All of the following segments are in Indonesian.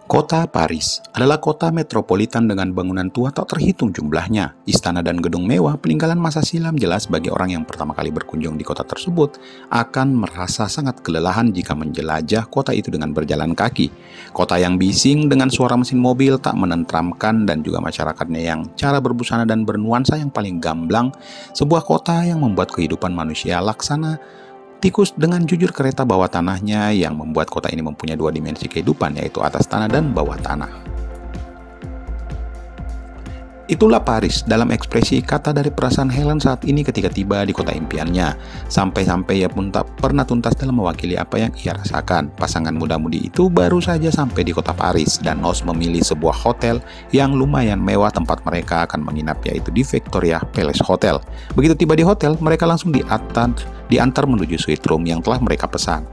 Kota Paris adalah kota metropolitan dengan bangunan tua tak terhitung jumlahnya. Istana dan gedung mewah peninggalan masa silam jelas bagi orang yang pertama kali berkunjung di kota tersebut akan merasa sangat kelelahan jika menjelajah kota itu dengan berjalan kaki. Kota yang bising dengan suara mesin mobil tak menenteramkan dan juga masyarakatnya yang cara berbusana dan bernuansa yang paling gamblang. Sebuah kota yang membuat kehidupan manusia laksana tikus dengan jujur kereta bawah tanahnya yang membuat kota ini mempunyai dua dimensi kehidupan, yaitu atas tanah dan bawah tanah. Itulah Paris dalam ekspresi kata dari perasaan Helen saat ini ketika tiba di kota impiannya. Sampai-sampai ia pun tak pernah tuntas dalam mewakili apa yang ia rasakan. Pasangan muda-mudi itu baru saja sampai di kota Paris dan Nos memilih sebuah hotel yang lumayan mewah tempat mereka akan menginap, yaitu di Victoria Palace Hotel. Begitu tiba di hotel, mereka langsung diantar menuju suite room yang telah mereka pesan.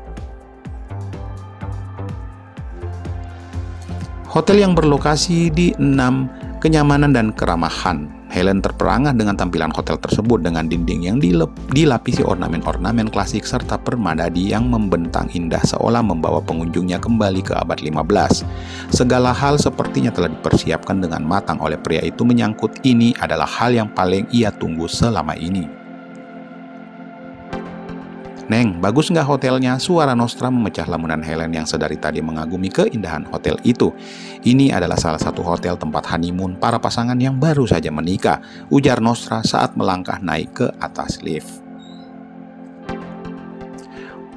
Hotel yang berlokasi di 6 kenyamanan dan keramahan. Helen terperangah dengan tampilan hotel tersebut dengan dinding yang dilapisi ornamen-ornamen klasik serta permadani yang membentang indah seolah membawa pengunjungnya kembali ke abad 15. Segala hal sepertinya telah dipersiapkan dengan matang oleh pria itu, menyangkut ini adalah hal yang paling ia tunggu selama ini. "Neng, bagus nggak hotelnya?" Suara Nostra memecah lamunan Helen yang sedari tadi mengagumi keindahan hotel itu. "Ini adalah salah satu hotel tempat honeymoon para pasangan yang baru saja menikah," ujar Nostra saat melangkah naik ke atas lift.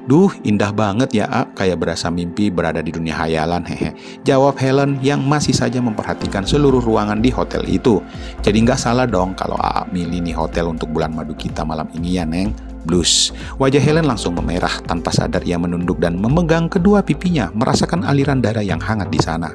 "Duh, indah banget ya, A. Kayak berasa mimpi berada di dunia hayalan, hehe," jawab Helen yang masih saja memperhatikan seluruh ruangan di hotel itu. "Jadi nggak salah dong kalau A milih nih hotel untuk bulan madu kita malam ini ya, Neng." Blus. Wajah Helen langsung memerah. Tanpa sadar ia menunduk dan memegang kedua pipinya, merasakan aliran darah yang hangat di sana.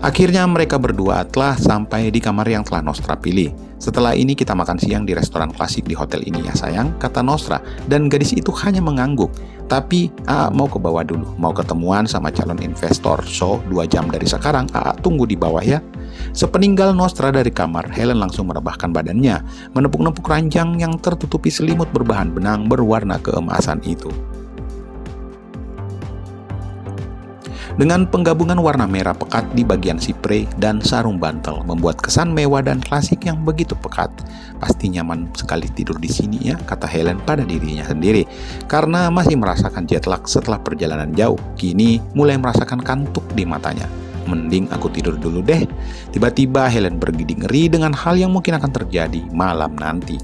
Akhirnya mereka berdua telah sampai di kamar yang telah Nostra pilih. "Setelah ini kita makan siang di restoran klasik di hotel ini ya sayang," kata Nostra, dan gadis itu hanya mengangguk. "Tapi A mau ke bawah dulu, mau ketemuan sama calon investor, so 2 jam dari sekarang A tunggu di bawah ya." Sepeninggal Nostra dari kamar, Helen langsung merebahkan badannya, menepuk-nepuk ranjang yang tertutupi selimut berbahan benang berwarna keemasan itu. Dengan penggabungan warna merah pekat di bagian sipre dan sarung bantal membuat kesan mewah dan klasik yang begitu pekat. "Pasti nyaman sekali tidur di sini ya," kata Helen pada dirinya sendiri. Karena masih merasakan jet lag setelah perjalanan jauh, kini mulai merasakan kantuk di matanya. "Mending aku tidur dulu deh." Tiba-tiba Helen bergidik ngeri dengan hal yang mungkin akan terjadi malam nanti.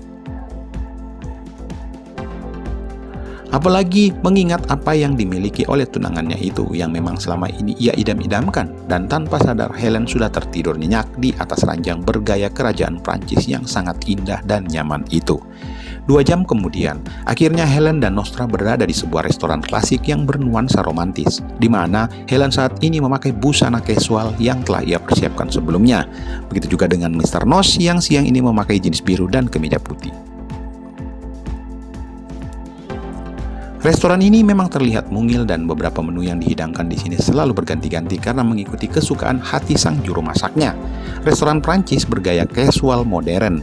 Apalagi mengingat apa yang dimiliki oleh tunangannya itu yang memang selama ini ia idam-idamkan, dan tanpa sadar Helen sudah tertidur nyenyak di atas ranjang bergaya kerajaan Prancis yang sangat indah dan nyaman itu. 2 jam kemudian, akhirnya Helen dan Nostra berada di sebuah restoran klasik yang bernuansa romantis, di mana Helen saat ini memakai busana casual yang telah ia persiapkan sebelumnya. Begitu juga dengan Mr. Nos yang siang ini memakai jeans biru dan kemeja putih. Restoran ini memang terlihat mungil dan beberapa menu yang dihidangkan di sini selalu berganti-ganti karena mengikuti kesukaan hati sang juru masaknya. Restoran Prancis bergaya casual modern,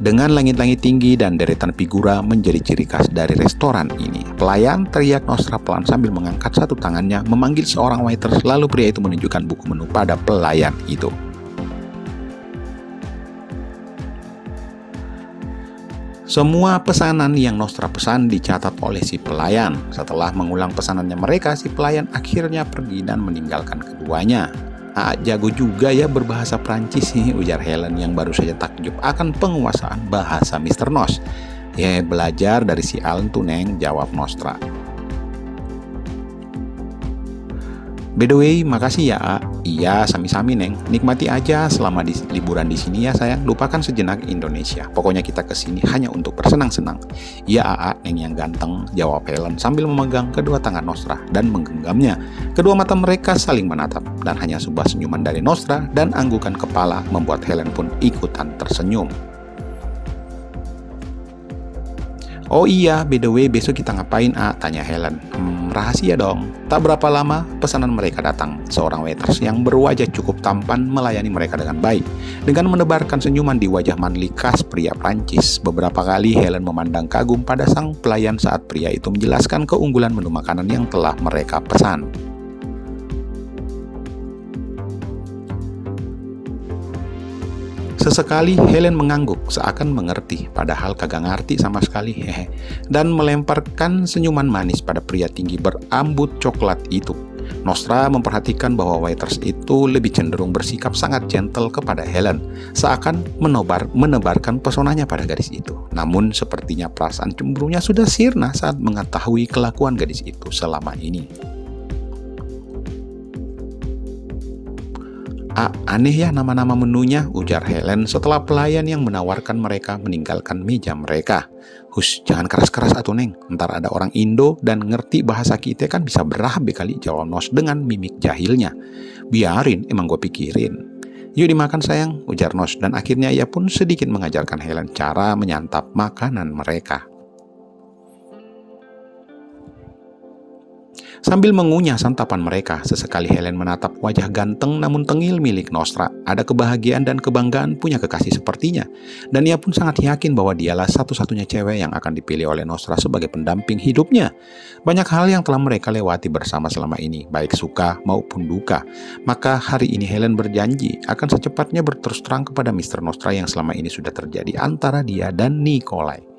dengan langit-langit tinggi dan deretan figura menjadi ciri khas dari restoran ini. "Pelayan," teriak Nostra pelan sambil mengangkat satu tangannya memanggil seorang waiter, lalu pria itu menunjukkan buku menu pada pelayan itu. Semua pesanan yang Nostra pesan dicatat oleh si pelayan. Setelah mengulang pesanannya mereka, si pelayan akhirnya pergi dan meninggalkan keduanya. "Jago juga ya berbahasa Prancis sih," ujar Helen yang baru saja takjub akan penguasaan bahasa Mr. Nos. "Ya, belajar dari si Alan tuh, Neng," jawab Nostra. "By the way, makasih ya, A." "Iya, sami-sami, Neng. Nikmati aja selama liburan di sini ya, sayang. Lupakan sejenak Indonesia. Pokoknya kita kesini hanya untuk bersenang-senang." "Iya, A, Neng yang ganteng," jawab Helen sambil memegang kedua tangan Nostra dan menggenggamnya. Kedua mata mereka saling menatap, dan hanya sebuah senyuman dari Nostra dan anggukan kepala membuat Helen pun ikutan tersenyum. "Oh iya, by the way, besok kita ngapain, A?" tanya Helen. Rahasia dong." Tak berapa lama, pesanan mereka datang. Seorang waiters yang berwajah cukup tampan melayani mereka dengan baik, dengan menebarkan senyuman di wajah manly khas pria Prancis. Beberapa kali Helen memandang kagum pada sang pelayan saat pria itu menjelaskan keunggulan menu makanan yang telah mereka pesan. Sesekali Helen mengangguk seakan mengerti, padahal kagak ngerti sama sekali, hehe, dan melemparkan senyuman manis pada pria tinggi berambut coklat itu. Nostra memperhatikan bahwa waiters itu lebih cenderung bersikap sangat gentle kepada Helen, seakan menebarkan pesonanya pada gadis itu. Namun sepertinya perasaan cemburunya sudah sirna saat mengetahui kelakuan gadis itu selama ini. Aneh ya nama-nama menunya," ujar Helen setelah pelayan yang menawarkan mereka meninggalkan meja mereka. "Hush, jangan keras-keras atuh Neng, ntar ada orang Indo dan ngerti bahasa kita kan bisa berabe kali," jawab Nos dengan mimik jahilnya. "Biarin, emang gue pikirin." "Yuk dimakan sayang," ujar Nos, dan akhirnya ia pun sedikit mengajarkan Helen cara menyantap makanan mereka. Sambil mengunyah santapan mereka, sesekali Helen menatap wajah ganteng namun tengil milik Nostra. Ada kebahagiaan dan kebanggaan punya kekasih sepertinya. Dan ia pun sangat yakin bahwa dialah satu-satunya cewek yang akan dipilih oleh Nostra sebagai pendamping hidupnya. Banyak hal yang telah mereka lewati bersama selama ini, baik suka maupun duka. Maka hari ini Helen berjanji akan secepatnya berterus terang kepada Mr. Nostra yang selama ini sudah terjadi antara dia dan Nikolai.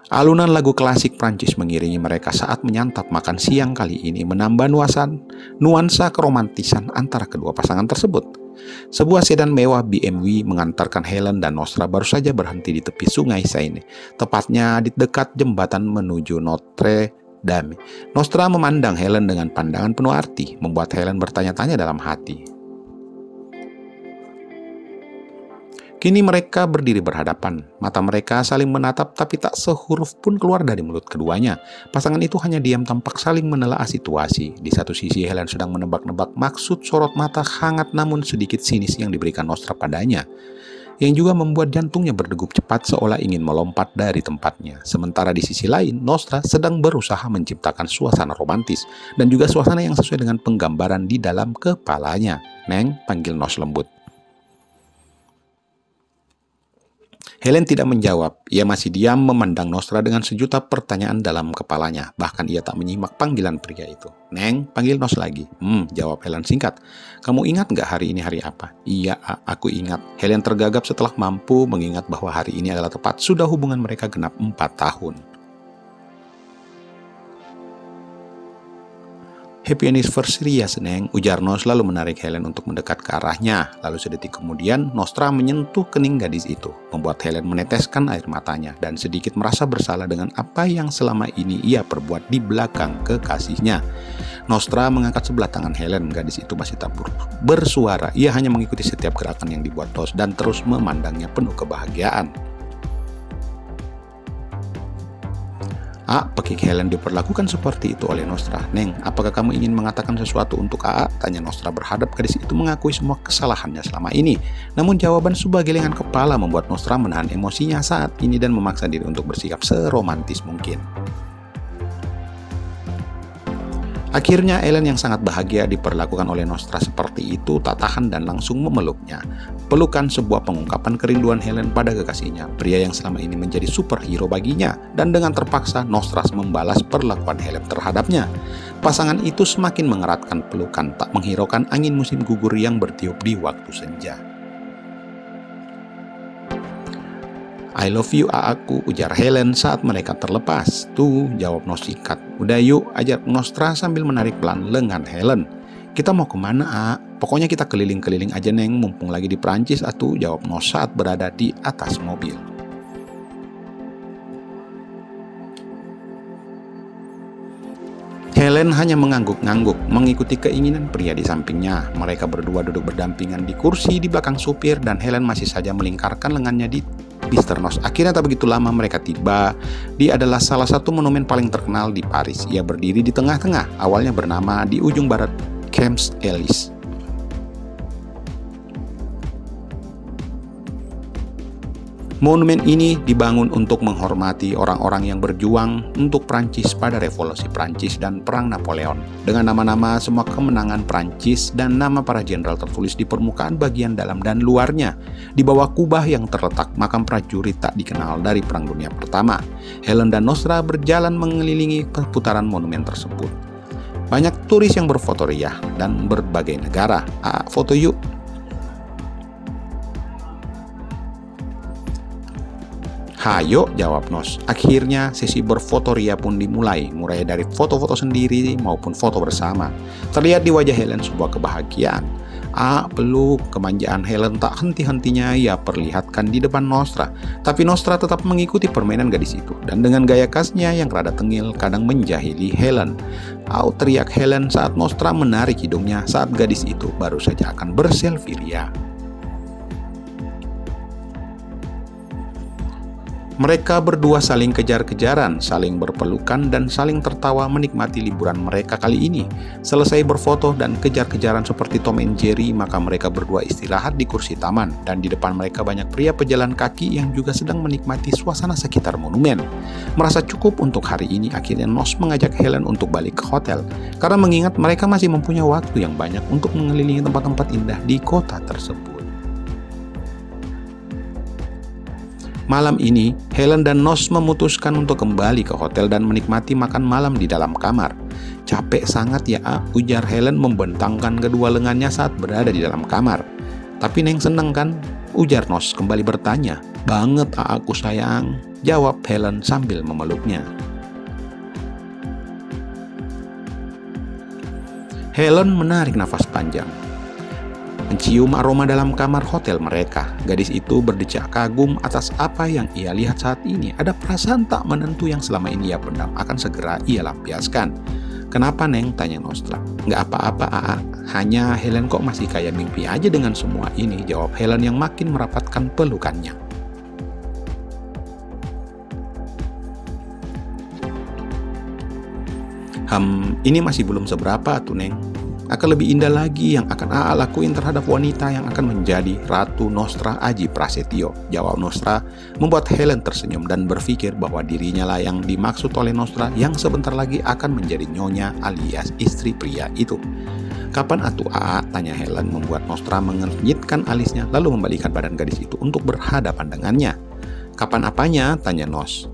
Alunan lagu klasik Prancis mengiringi mereka saat menyantap makan siang kali ini, menambah nuansa keromantisan antara kedua pasangan tersebut. Sebuah sedan mewah BMW mengantarkan Helen dan Nostra baru saja berhenti di tepi sungai Seine, tepatnya di dekat jembatan menuju Notre Dame. Nostra memandang Helen dengan pandangan penuh arti, membuat Helen bertanya-tanya dalam hati. Kini mereka berdiri berhadapan, mata mereka saling menatap tapi tak sehuruf pun keluar dari mulut keduanya. Pasangan itu hanya diam tampak saling menelaah situasi. Di satu sisi Helen sedang menebak-nebak maksud sorot mata hangat namun sedikit sinis yang diberikan Nostra padanya, yang juga membuat jantungnya berdegup cepat seolah ingin melompat dari tempatnya. Sementara di sisi lain, Nostra sedang berusaha menciptakan suasana romantis dan juga suasana yang sesuai dengan penggambaran di dalam kepalanya. "Neng," panggil Nos lembut. Helen tidak menjawab. Ia masih diam memandang Nostra dengan sejuta pertanyaan dalam kepalanya. Bahkan ia tak menyimak panggilan pria itu. "Neng," panggil Nos lagi. Jawab Helen singkat. "Kamu ingat gak hari ini hari apa?" "Iya, aku ingat." Helen tergagap setelah mampu mengingat bahwa hari ini adalah tepat sudah hubungan mereka genap 4 tahun. "Happy anniversary ya, Neng," ujar Nos lalu menarik Helen untuk mendekat ke arahnya. Lalu sedetik kemudian, Nostra menyentuh kening gadis itu, membuat Helen meneteskan air matanya dan sedikit merasa bersalah dengan apa yang selama ini ia perbuat di belakang kekasihnya. Nostra mengangkat sebelah tangan Helen, gadis itu masih tak bersuara. Ia hanya mengikuti setiap gerakan yang dibuat Nos dan terus memandangnya penuh kebahagiaan. Pekik Helen diperlakukan seperti itu oleh Nostra. "Neng, apakah kamu ingin mengatakan sesuatu untuk AA?" tanya Nostra berhadap gadis itu mengakui semua kesalahannya selama ini. Namun jawaban sebuah gelengan kepala membuat Nostra menahan emosinya saat ini dan memaksa diri untuk bersikap seromantis mungkin. Akhirnya Helen yang sangat bahagia diperlakukan oleh Nostra seperti itu tak tahan dan langsung memeluknya. Pelukan sebuah pengungkapan kerinduan Helen pada kekasihnya, pria yang selama ini menjadi superhero baginya, dan dengan terpaksa Nostra membalas perlakuan Helen terhadapnya. Pasangan itu semakin mengeratkan pelukan, tak menghiraukan angin musim gugur yang bertiup di waktu senja. "I love you, aku," ujar Helen saat mereka terlepas. "Tuh," jawab Nos singkat. "Udah yuk," ajak Nostra sambil menarik pelan lengan Helen. "Kita mau kemana, A?" "Pokoknya kita keliling-keliling aja, Neng, mumpung lagi di Prancis atuh," jawab Nos saat berada di atas mobil. Helen hanya mengangguk-ngangguk, mengikuti keinginan pria di sampingnya. Mereka berdua duduk berdampingan di kursi di belakang supir dan Helen masih saja melingkarkan lengannya di Mr. Nos. Akhirnya tak begitu lama mereka tiba. Dia adalah salah satu monumen paling terkenal di Paris. Ia berdiri di tengah-tengah, awalnya bernama di ujung barat Champs-Élysées. Monumen ini dibangun untuk menghormati orang-orang yang berjuang untuk Prancis pada Revolusi Prancis dan Perang Napoleon. Dengan nama-nama semua kemenangan Prancis dan nama para jenderal tertulis di permukaan bagian dalam dan luarnya. Di bawah kubah yang terletak makam prajurit tak dikenal dari Perang Dunia Pertama. Helen dan Nostra berjalan mengelilingi perputaran monumen tersebut. Banyak turis yang berfoto riah dan berbagai negara. Foto yuk. Hayo, jawab Nos. Akhirnya sesi berfoto ria pun dimulai, mulai dari foto-foto sendiri maupun foto bersama. Terlihat di wajah Helen sebuah kebahagiaan. Peluk, kemanjaan Helen tak henti-hentinya ia perlihatkan di depan Nostra. Tapi Nostra tetap mengikuti permainan gadis itu, dan dengan gaya khasnya yang rada tengil kadang menjahili Helen. Teriak Helen saat Nostra menarik hidungnya saat gadis itu baru saja akan berselfie ria. Mereka berdua saling kejar-kejaran, saling berpelukan, dan saling tertawa menikmati liburan mereka kali ini. Selesai berfoto dan kejar-kejaran seperti Tom and Jerry, maka mereka berdua istirahat di kursi taman, dan di depan mereka banyak pria pejalan kaki yang juga sedang menikmati suasana sekitar monumen. Merasa cukup untuk hari ini, akhirnya Nos mengajak Helen untuk balik ke hotel, karena mengingat mereka masih mempunyai waktu yang banyak untuk mengelilingi tempat-tempat indah di kota tersebut. Malam ini, Helen dan Nos memutuskan untuk kembali ke hotel dan menikmati makan malam di dalam kamar. Capek sangat ya, ujar Helen membentangkan kedua lengannya saat berada di dalam kamar. Tapi Neng seneng kan? Ujar Nos kembali bertanya. Banget aku sayang, jawab Helen sambil memeluknya. Helen menarik nafas panjang, mencium aroma dalam kamar hotel mereka. Gadis itu berdecak kagum atas apa yang ia lihat saat ini. Ada perasaan tak menentu yang selama ini ia pendam akan segera ia lampiaskan. Kenapa Neng? Tanya Nostra. Nggak apa-apa hanya Helen kok masih kayak mimpi aja dengan semua ini, jawab Helen yang makin merapatkan pelukannya. Ini masih belum seberapa tuh Neng. Akan lebih indah lagi yang akan lakuin terhadap wanita yang akan menjadi Ratu Nostra Aji Prasetyo, jawab Nostra, membuat Helen tersenyum dan berpikir bahwa dirinya lah yang dimaksud oleh Nostra yang sebentar lagi akan menjadi nyonya alias istri pria itu. Kapan atuh tanya Helen, membuat Nostra mengernyitkan alisnya lalu membalikkan badan gadis itu untuk berhadapan dengannya. Kapan apanya? Tanya Nos.